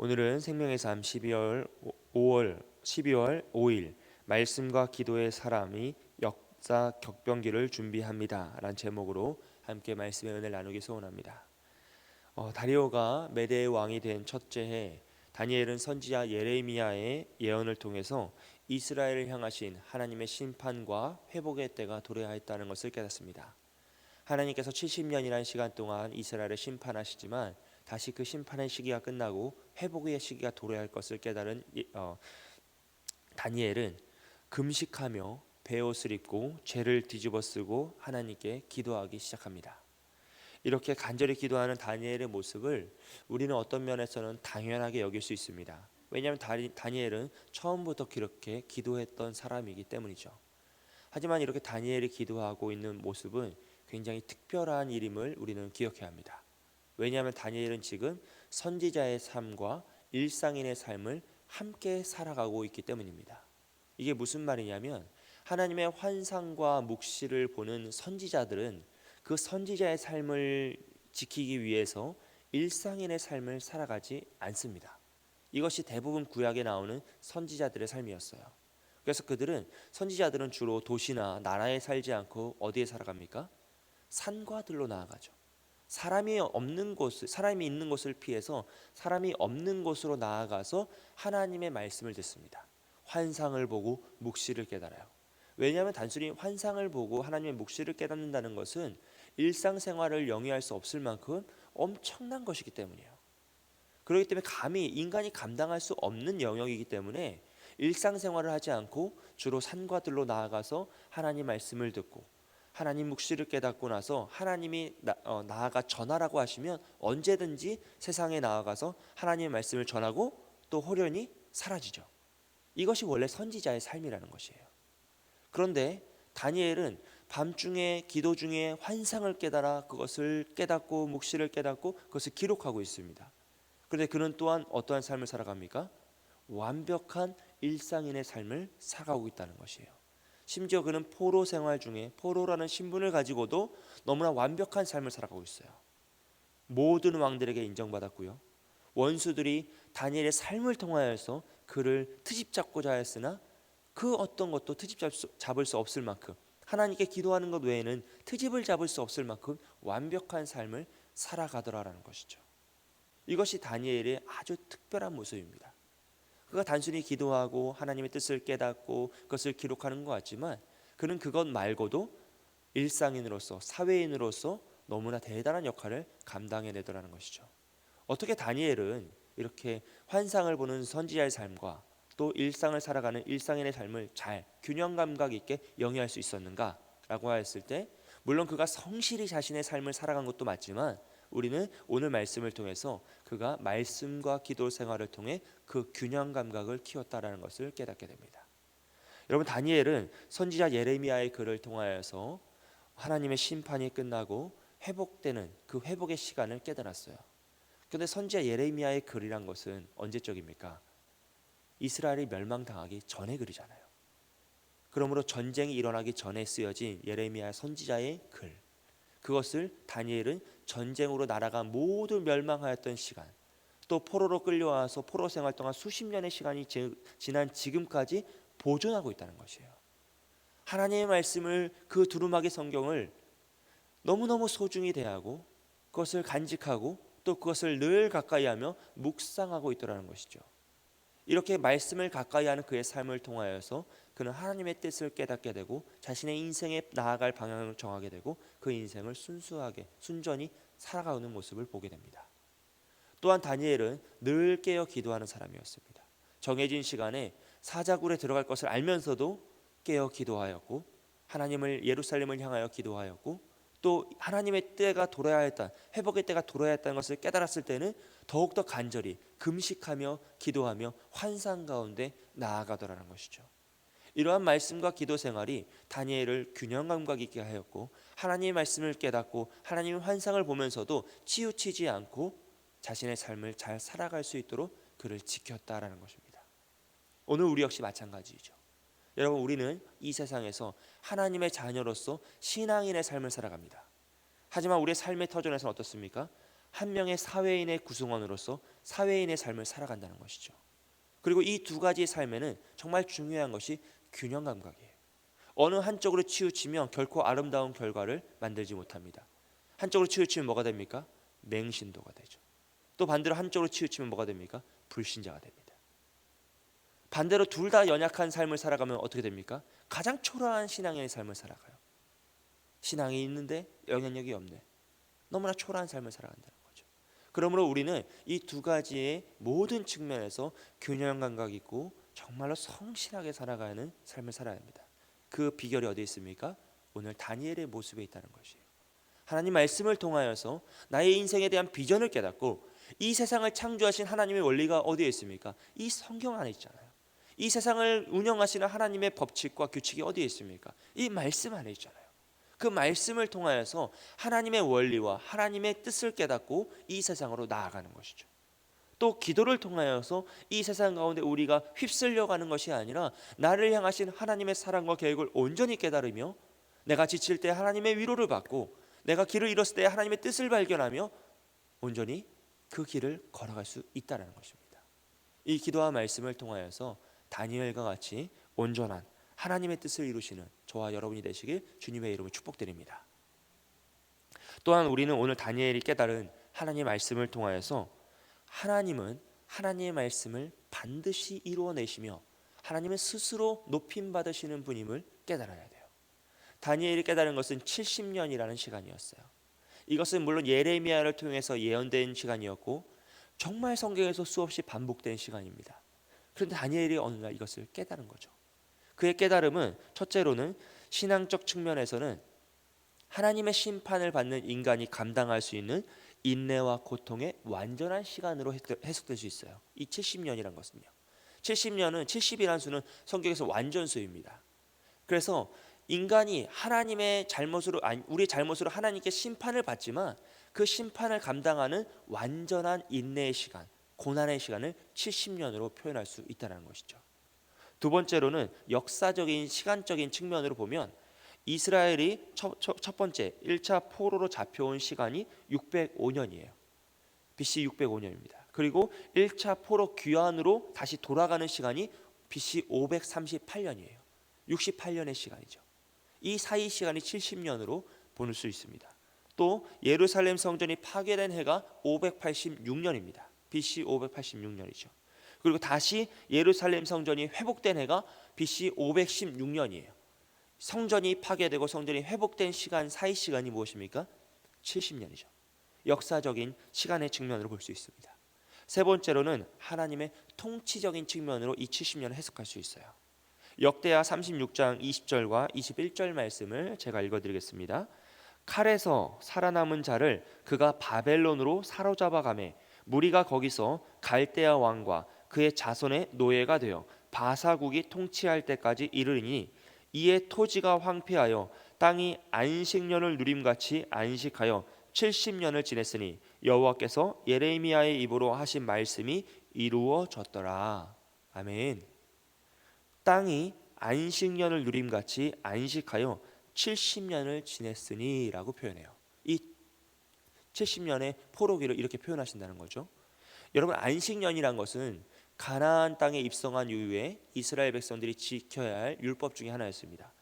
오늘은 생명의 삶 12월 5일 말씀과 기도의 사람이 역사 격변기를 준비합니다 라는 제목으로 함께 말씀의 은혜를 나누기 소원합니다. 다리오가 메대의 왕이 된 첫째 해, 다니엘은 선지자 예레미야의 예언을 통해서 이스라엘을 향하신 하나님의 심판과 회복의 때가 도래하였다는 것을 깨닫습니다. 하나님께서 70년이라는 시간 동안 이스라엘을 심판하시지만 다시 그 심판의 시기가 끝나고 회복의 시기가 도래할 것을 깨달은 다니엘은 금식하며 베옷을 입고 죄를 뒤집어쓰고 하나님께 기도하기 시작합니다. 이렇게 간절히 기도하는 다니엘의 모습을 우리는 어떤 면에서는 당연하게 여길 수 있습니다. 왜냐하면 다니엘은 처음부터 그렇게 기도했던 사람이기 때문이죠. 하지만 이렇게 다니엘이 기도하고 있는 모습은 굉장히 특별한 일임을 우리는 기억해야 합니다. 왜냐하면 다니엘은 지금 선지자의 삶과 일상인의 삶을 함께 살아가고 있기 때문입니다. 이게 무슨 말이냐면 하나님의 환상과 묵시를 보는 선지자들은 그 선지자의 삶을 지키기 위해서 일상인의 삶을 살아가지 않습니다. 이것이 대부분 구약에 나오는 선지자들의 삶이었어요. 그래서 선지자들은 주로 도시나 나라에 살지 않고 어디에 살아갑니까? 산과 들로 나아가죠. 사람이 있는 곳을 피해서 사람이 없는 곳으로 나아가서 하나님의 말씀을 듣습니다. 환상을 보고 묵시를 깨달아요. 왜냐하면 단순히 환상을 보고 하나님의 묵시를 깨닫는다는 것은 일상생활을 영위할 수 없을 만큼 엄청난 것이기 때문이에요. 그렇기 때문에 감히 인간이 감당할 수 없는 영역이기 때문에 일상생활을 하지 않고 주로 산과 들로 나아가서 하나님 말씀을 듣고 하나님 묵시를 깨닫고 나서 하나님이 나아가 전하라고 하시면 언제든지 세상에 나아가서 하나님의 말씀을 전하고 또 호련히 사라지죠. 이것이 원래 선지자의 삶이라는 것이에요. 그런데 다니엘은 밤중에 기도 중에 환상을 깨달아 그것을 깨닫고 묵시를 깨닫고 그것을 기록하고 있습니다. 그런데 그는 또한 어떠한 삶을 살아갑니까? 완벽한 일상인의 삶을 살아가고 있다는 것이에요. 심지어 그는 포로 생활 중에 포로라는 신분을 가지고도 너무나 완벽한 삶을 살아가고 있어요. 모든 왕들에게 인정받았고요. 원수들이 다니엘의 삶을 통하여서 그를 트집 잡고자 하였으나 그 어떤 것도 트집 잡을 수 없을 만큼 하나님께 기도하는 것 외에는 트집을 잡을 수 없을 만큼 완벽한 삶을 살아가더라라는 것이죠. 이것이 다니엘의 아주 특별한 모습입니다. 그가 단순히 기도하고 하나님의 뜻을 깨닫고 그것을 기록하는 것 같지만 그는 그것 말고도 일상인으로서 사회인으로서 너무나 대단한 역할을 감당해내더라는 것이죠. 어떻게 다니엘은 이렇게 환상을 보는 선지자의 삶과 또 일상을 살아가는 일상인의 삶을 잘 균형 감각 있게 영위할 수 있었는가라고 하였을 때 물론 그가 성실히 자신의 삶을 살아간 것도 맞지만 우리는 오늘 말씀을 통해서 그가 말씀과 기도 생활을 통해 그 균형 감각을 키웠다라는 것을 깨닫게 됩니다. 여러분, 다니엘은 선지자 예레미야의 글을 통하여서 하나님의 심판이 끝나고 회복되는 그 회복의 시간을 깨달았어요. 그런데 선지자 예레미야의 글이란 것은 언제적입니까? 이스라엘이 멸망당하기 전의 글이잖아요. 그러므로 전쟁이 일어나기 전에 쓰여진 예레미야 선지자의 글, 그것을 다니엘은 전쟁으로 나라가 모두 멸망하였던 시간, 또 포로로 끌려와서 포로 생활 동안 수십 년의 시간이 지난 지금까지 보존하고 있다는 것이에요. 하나님의 말씀을, 그 두루마기 성경을 너무너무 소중히 대하고 그것을 간직하고 또 그것을 늘 가까이하며 묵상하고 있더라는 것이죠. 이렇게 말씀을 가까이하는 그의 삶을 통하여서 그는 하나님의 뜻을 깨닫게 되고 자신의 인생에 나아갈 방향을 정하게 되고 그 인생을 순전히 살아가는 모습을 보게 됩니다. 또한 다니엘은 늘 깨어 기도하는 사람이었습니다. 정해진 시간에 사자굴에 들어갈 것을 알면서도 깨어 기도하였고 하나님을 예루살렘을 향하여 기도하였고 또 하나님의 때가 돌아야 했다, 회복의 때가 돌아야 했다는 것을 깨달았을 때는 더욱더 간절히 금식하며 기도하며 환상 가운데 나아가더라는 것이죠. 이러한 말씀과 기도 생활이 다니엘을 균형 감각 있게 하였고 하나님의 말씀을 깨닫고 하나님의 환상을 보면서도 치우치지 않고 자신의 삶을 잘 살아갈 수 있도록 그를 지켰다라는 것입니다. 오늘 우리 역시 마찬가지이죠. 여러분, 우리는 이 세상에서 하나님의 자녀로서 신앙인의 삶을 살아갑니다. 하지만 우리의 삶의 터전에서는 어떻습니까? 한 명의 사회인의 구성원으로서 사회인의 삶을 살아간다는 것이죠. 그리고 이 두 가지의 삶에는 정말 중요한 것이 균형 감각이에요. 어느 한쪽으로 치우치면 결코 아름다운 결과를 만들지 못합니다. 한쪽으로 치우치면 뭐가 됩니까? 맹신도가 되죠. 또 반대로 한쪽으로 치우치면 뭐가 됩니까? 불신자가 됩니다. 반대로 둘 다 연약한 삶을 살아가면 어떻게 됩니까? 가장 초라한 신앙의 삶을 살아가요. 신앙이 있는데 영향력이 없네. 너무나 초라한 삶을 살아간다는 거죠. 그러므로 우리는 이 두 가지의 모든 측면에서 균형 감각 있고 정말로 성실하게 살아가는 삶을 살아야 합니다. 그 비결이 어디에 있습니까? 오늘 다니엘의 모습에 있다는 것이에요. 하나님 말씀을 통하여서 나의 인생에 대한 비전을 깨닫고 이 세상을 창조하신 하나님의 원리가 어디에 있습니까? 이 성경 안에 있잖아요. 이 세상을 운영하시는 하나님의 법칙과 규칙이 어디에 있습니까? 이 말씀 안에 있잖아요. 그 말씀을 통하여서 하나님의 원리와 하나님의 뜻을 깨닫고 이 세상으로 나아가는 것이죠. 또 기도를 통하여서 이 세상 가운데 우리가 휩쓸려가는 것이 아니라 나를 향하신 하나님의 사랑과 계획을 온전히 깨달으며 내가 지칠 때 하나님의 위로를 받고 내가 길을 잃었을 때 하나님의 뜻을 발견하며 온전히 그 길을 걸어갈 수 있다는 것입니다. 이 기도와 말씀을 통하여서 다니엘과 같이 온전한 하나님의 뜻을 이루시는 저와 여러분이 되시길 주님의 이름으로 축복드립니다. 또한 우리는 오늘 다니엘이 깨달은 하나님의 말씀을 통하여서 하나님은 하나님의 말씀을 반드시 이루어내시며 하나님은 스스로 높임받으시는 분임을 깨달아야 돼요. 다니엘이 깨달은 것은 70년이라는 시간이었어요. 이것은 물론 예레미야를 통해서 예언된 시간이었고 정말 성경에서 수없이 반복된 시간입니다. 그런데 다니엘이 어느 날 이것을 깨달은 거죠. 그의 깨달음은 첫째로는 신앙적 측면에서는 하나님의 심판을 받는 인간이 감당할 수 있는 인내와 고통의 완전한 시간으로 해석될 수 있어요. 이 70년이란 것은요. 70년은 70이라는 수는 성경에서 완전수입니다. 그래서 인간이 하나님의 잘못으로 우리의 잘못으로 하나님께 심판을 받지만 그 심판을 감당하는 완전한 인내의 시간, 고난의 시간을 70년으로 표현할 수 있다는 것이죠. 두 번째로는 역사적인 시간적인 측면으로 보면 이스라엘이 첫 번째 1차 포로로 잡혀온 시간이 605년이에요. BC 605년입니다. 그리고 1차 포로 귀환으로 다시 돌아가는 시간이 BC 538년이에요. 68년의 시간이죠. 이 사이 시간이 70년으로 볼 수 있습니다. 또 예루살렘 성전이 파괴된 해가 586년입니다. BC 586년이죠. 그리고 다시 예루살렘 성전이 회복된 해가 BC 516년이에요. 성전이 파괴되고 성전이 회복된 시간 사이 시간이 무엇입니까? 70년이죠. 역사적인 시간의 측면으로 볼 수 있습니다. 세 번째로는 하나님의 통치적인 측면으로 이 70년을 해석할 수 있어요. 역대하 36장 20절과 21절 말씀을 제가 읽어드리겠습니다. 칼에서 살아남은 자를 그가 바벨론으로 사로잡아 가매 무리가 거기서 갈대아 왕과 그의 자손의 노예가 되어 바사국이 통치할 때까지 이르리니 이에 토지가 황폐하여 땅이 안식년을 누림같이 안식하여 70년을 지냈으니 여호와께서 예레미야의 입으로 하신 말씀이 이루어졌더라. 아멘. 땅이 안식년을 누림같이 안식하여 70년을 지냈으니 라고 표현해요. 이 70년의 포로기를 이렇게 표현하신다는 거죠. 여러분, 안식년이란 것은 가나안 땅에 입성한 이후에 이스라엘 백성들이 지켜야 할 율법 중에 하나였습니다.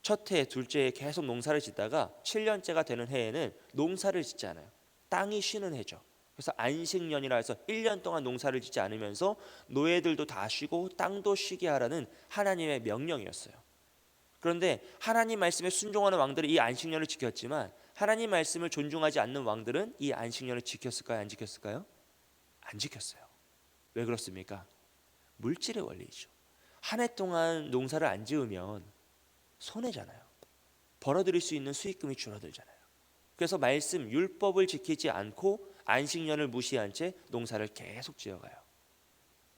첫 해, 둘째 해 계속 농사를 짓다가 7년째가 되는 해에는 농사를 짓지 않아요. 땅이 쉬는 해죠. 그래서 안식년이라 해서 1년 동안 농사를 짓지 않으면서 노예들도 다 쉬고 땅도 쉬게 하라는 하나님의 명령이었어요. 그런데 하나님 말씀에 순종하는 왕들은 이 안식년을 지켰지만 하나님 말씀을 존중하지 않는 왕들은 이 안식년을 지켰을까요? 안 지켰을까요? 안 지켰어요. 왜 그렇습니까? 물질의 원리이죠. 한 해 동안 농사를 안 지으면 손해잖아요. 벌어들일 수 있는 수익금이 줄어들잖아요. 그래서 말씀, 율법을 지키지 않고 안식년을 무시한 채 농사를 계속 지어가요.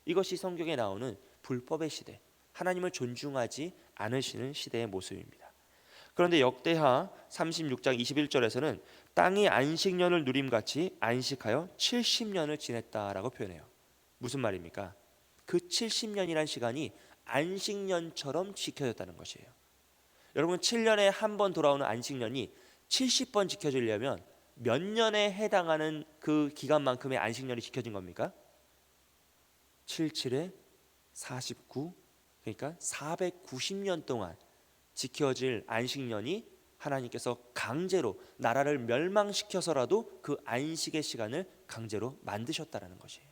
이것이 성경에 나오는 불법의 시대, 하나님을 존중하지 않으시는 시대의 모습입니다. 그런데 역대하 36장 21절에서는 땅이 안식년을 누림같이 안식하여 70년을 지냈다라고 표현해요. 무슨 말입니까? 그 70년이란 시간이 안식년처럼 지켜졌다는 것이에요. 여러분, 7년에 한 번 돌아오는 안식년이 70번 지켜지려면 몇 년에 해당하는 그 기간만큼의 안식년이 지켜진 겁니까? 77에 49, 그러니까 490년 동안 지켜질 안식년이 하나님께서 강제로 나라를 멸망시켜서라도 그 안식의 시간을 강제로 만드셨다라는 것이에요.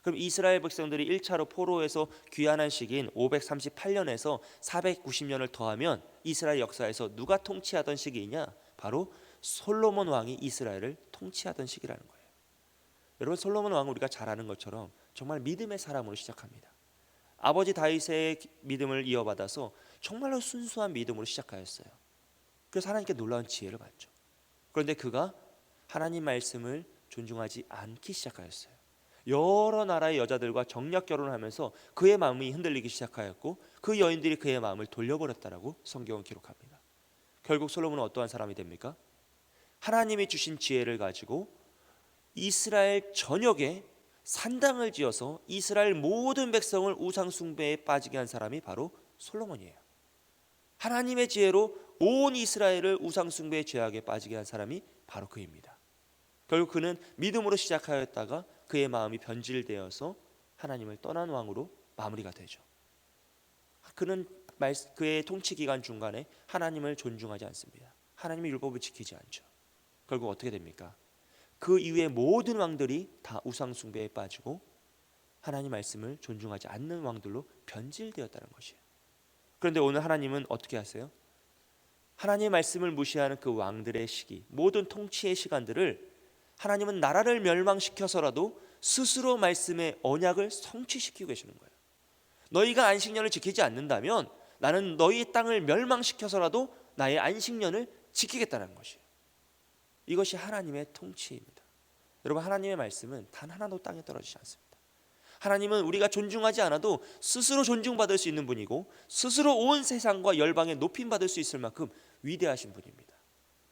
그럼 이스라엘 백성들이 1차로 포로에서 귀환한 시기인 538년에서 490년을 더하면 이스라엘 역사에서 누가 통치하던 시기이냐? 바로 솔로몬 왕이 이스라엘을 통치하던 시기라는 거예요. 여러분, 솔로몬 왕은 우리가 잘 아는 것처럼 정말 믿음의 사람으로 시작합니다. 아버지 다윗의 믿음을 이어받아서 정말로 순수한 믿음으로 시작하였어요. 그래서 하나님께 놀라운 지혜를 받죠. 그런데 그가 하나님 말씀을 존중하지 않기 시작하였어요. 여러 나라의 여자들과 정략 결혼을 하면서 그의 마음이 흔들리기 시작하였고 그 여인들이 그의 마음을 돌려버렸다라고 성경은 기록합니다. 결국 솔로몬은 어떠한 사람이 됩니까? 하나님이 주신 지혜를 가지고 이스라엘 전역에 산당을 지어서 이스라엘 모든 백성을 우상 숭배에 빠지게 한 사람이 바로 솔로몬이에요. 하나님의 지혜로 온 이스라엘을 우상 숭배의 죄악에 빠지게 한 사람이 바로 그입니다. 결국 그는 믿음으로 시작하였다가 그의 마음이 변질되어서 하나님을 떠난 왕으로 마무리가 되죠. 그는 그의 통치 기간 중간에 하나님을 존중하지 않습니다. 하나님의 율법을 지키지 않죠. 결국 어떻게 됩니까? 그 이후에 모든 왕들이 다 우상 숭배에 빠지고 하나님 말씀을 존중하지 않는 왕들로 변질되었다는 것이에요. 그런데 오늘 하나님은 어떻게 하세요? 하나님의 말씀을 무시하는 그 왕들의 시기, 모든 통치의 시간들을 하나님은 나라를 멸망시켜서라도 스스로 말씀의 언약을 성취시키고 계시는 거예요. 너희가 안식년을 지키지 않는다면 나는 너희 땅을 멸망시켜서라도 나의 안식년을 지키겠다는 것이에요. 이것이 하나님의 통치입니다. 여러분, 하나님의 말씀은 단 하나도 땅에 떨어지지 않습니다. 하나님은 우리가 존중하지 않아도 스스로 존중받을 수 있는 분이고 스스로 온 세상과 열방에 높임받을 수 있을 만큼 위대하신 분입니다.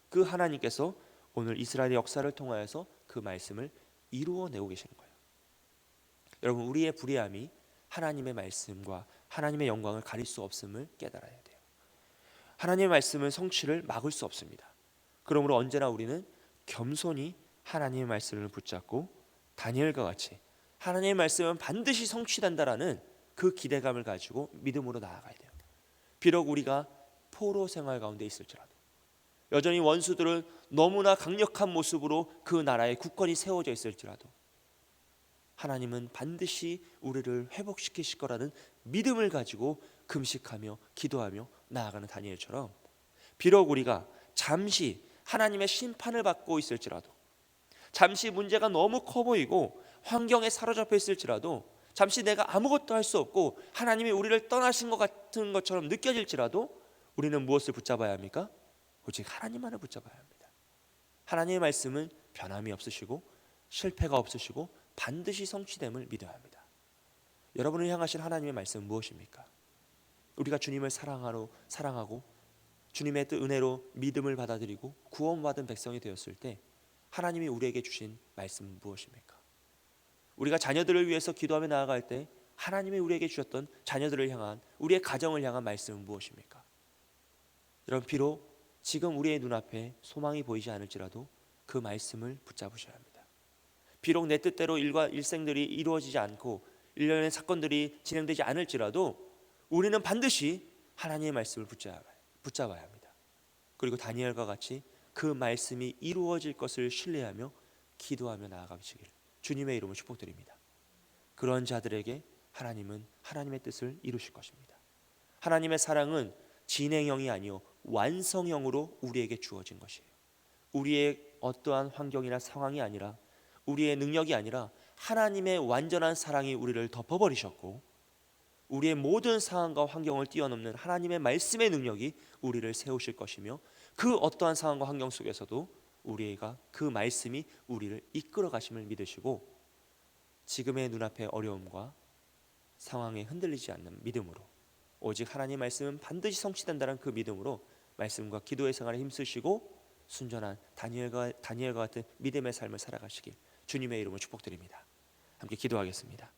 그 하나님께서 오늘 이스라엘의 역사를 통하여서 그 말씀을 이루어내고 계시는 거예요. 여러분, 우리의 불의함이 하나님의 말씀과 하나님의 영광을 가릴 수 없음을 깨달아야 돼요. 하나님의 말씀은 성취를 막을 수 없습니다. 그러므로 언제나 우리는 겸손히 하나님의 말씀을 붙잡고 다니엘과 같이 하나님의 말씀은 반드시 성취된다라는 그 기대감을 가지고 믿음으로 나아가야 돼요. 비록 우리가 포로 생활 가운데 있을지라도, 여전히 원수들은 너무나 강력한 모습으로 그 나라의 국권이 세워져 있을지라도 하나님은 반드시 우리를 회복시키실 거라는 믿음을 가지고 금식하며 기도하며 나아가는 다니엘처럼, 비록 우리가 잠시 하나님의 심판을 받고 있을지라도, 잠시 문제가 너무 커 보이고 환경에 사로잡혀 있을지라도, 잠시 내가 아무것도 할 수 없고 하나님이 우리를 떠나신 것 같은 것처럼 느껴질지라도 우리는 무엇을 붙잡아야 합니까? 오직 하나님만을 붙잡아야 합니다. 하나님의 말씀은 변함이 없으시고 실패가 없으시고 반드시 성취됨을 믿어야 합니다. 여러분을 향하신 하나님의 말씀은 무엇입니까? 우리가 주님을 사랑하고 주님의 뜻 은혜로 믿음을 받아들이고 구원받은 백성이 되었을 때 하나님이 우리에게 주신 말씀은 무엇입니까? 우리가 자녀들을 위해서 기도하며 나아갈 때 하나님이 우리에게 주셨던 자녀들을 향한, 우리의 가정을 향한 말씀은 무엇입니까? 여러분, 비록 지금 우리의 눈앞에 소망이 보이지 않을지라도 그 말씀을 붙잡으셔야 합니다. 비록 내 뜻대로 일생들이 이루어지지 않고 일련의 사건들이 진행되지 않을지라도 우리는 반드시 하나님의 말씀을 붙잡아야 합니다. 그리고 다니엘과 같이 그 말씀이 이루어질 것을 신뢰하며 기도하며 나아가시길 주님의 이름으로 축복드립니다. 그런 자들에게 하나님은 하나님의 뜻을 이루실 것입니다. 하나님의 사랑은 진행형이 아니요 완성형으로 우리에게 주어진 것이에요. 우리의 어떠한 환경이나 상황이 아니라, 우리의 능력이 아니라 하나님의 완전한 사랑이 우리를 덮어버리셨고, 우리의 모든 상황과 환경을 뛰어넘는 하나님의 말씀의 능력이 우리를 세우실 것이며, 그 어떠한 상황과 환경 속에서도 우리가 그 말씀이 우리를 이끌어 가심을 믿으시고, 지금의 눈앞의 어려움과 상황에 흔들리지 않는 믿음으로, 오직 하나님의 말씀은 반드시 성취된다는 그 믿음으로 말씀과 기도의 생활에 힘쓰시고 순전한 다니엘과 같은 믿음의 삶을 살아가시길 주님의 이름으로 축복드립니다. 함께 기도하겠습니다.